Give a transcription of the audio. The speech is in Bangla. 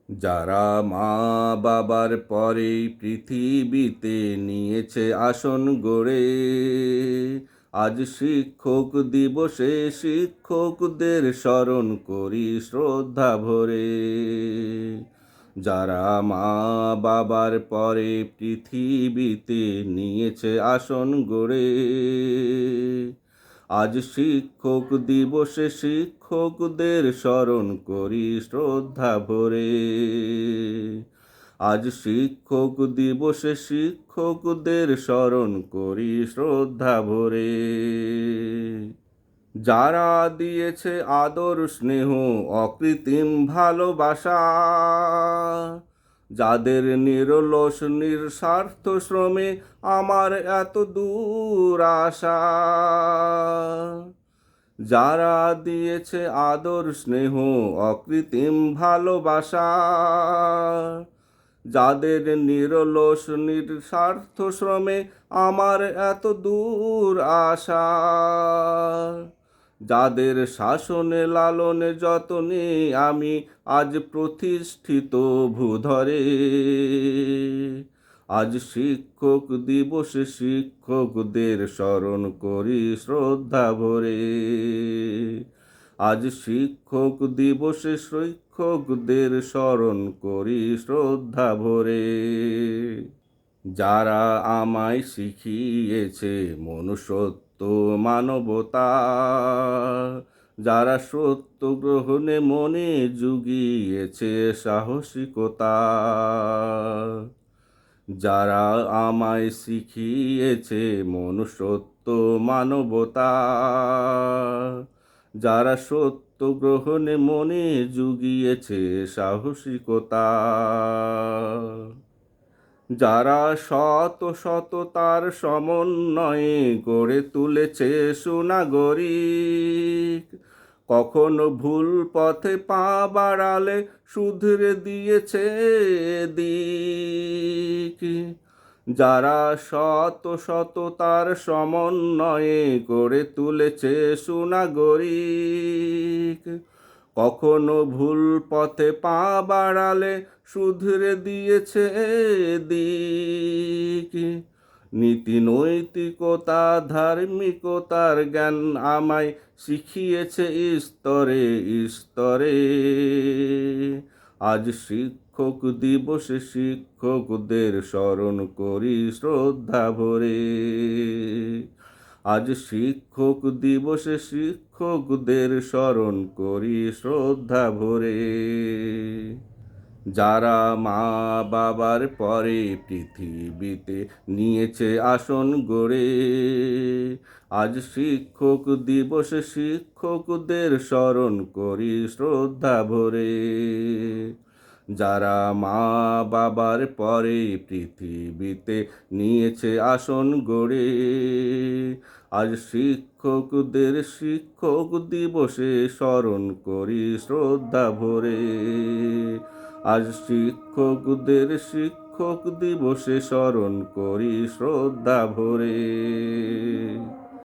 যারা মা বাবার পরে পৃথিবীতে নিয়েছে আসন গড়ে, আজ শিক্ষক দিবসে শিক্ষকদের স্মরণ করি শ্রদ্ধা ভরে। যারা মা বাবার পরে পৃথিবীতে নিয়েছে আসন গড়ে, আজ শিক্ষক দিবসে শিক্ষকদের স্মরণ করি শ্রদ্ধা ভরে। আজ শিক্ষক দিবসে শিক্ষকদের স্মরণ করি শ্রদ্ধা ভরে। যারা দিয়েছে আদর স্নেহ অকৃত্রিম ভালোবাসা, যাদের নিরলস নিঃস্বার্থ শ্রমে আমার এত দূর আসা, যারা দিয়েছে আদর স্নেহ অকৃত্রিম ভালোবাসা, যাদের নিরলস নিঃস্বার্থ শ্রমে আমার এত দূর আসা, যাদের শাসনে লালনে যতনে আমি আজ প্রতিষ্ঠিত ভূধরে, আজ শিক্ষক দিবসে শিক্ষকদের স্মরণ করি শ্রদ্ধা ভরে। আজ শিক্ষক দিবসে শিক্ষকদের স্মরণ করি শ্রদ্ধা ভরে। যারা আমায় শিখিয়েছে মনুষ্যত্ব মানবতা, যারা সত্য গ্রহণে মনে জুগিয়েছে সাহসিকতা, যারা আমায় শিখিয়েছে মনুষ্যত্ব মানবতা, যারা সত্য গ্রহণে মনে জুগিয়েছে সাহসিকতা, যারা শত শততার সমন্বয়ে গড়ে তুলেছে সুনাগরিক, কখনো ভুল পথে পা বাড়ালে শুধরে দিয়েছে দিক, যারা শত শততার সমন্বয়ে গড়ে তুলেছে সুনাগরিক, কখনো ভুল পথে পা বাড়ালে শুধরে দিয়েছে দিক। নীতি নৈতিকতা ধার্মিকতার জ্ঞান আমায় শিখিয়েছে স্তরে স্তরে। আজ শিক্ষক দিবসে শিক্ষকদের স্মরণ করি শ্রদ্ধা ভরে। আজ শিক্ষক দিবসে শিক্ষকদের স্মরণ করি শ্রদ্ধা ভরে। যারা মা বাবার পরে পৃথিবীতে নিয়েছে আসন গড়ে, আজ শিক্ষক দিবসে শিক্ষকদের স্মরণ করি শ্রদ্ধা ভরে। যারা মা বাবার পরে পৃথিবীতে নিয়েছে আসন গড়ে, আজ শিক্ষকদের শিক্ষক দিবসে স্মরণ করি শ্রদ্ধা ভরে। আজ শিক্ষকদের শিক্ষক দিবসে স্মরণ করি শ্রদ্ধা ভরে।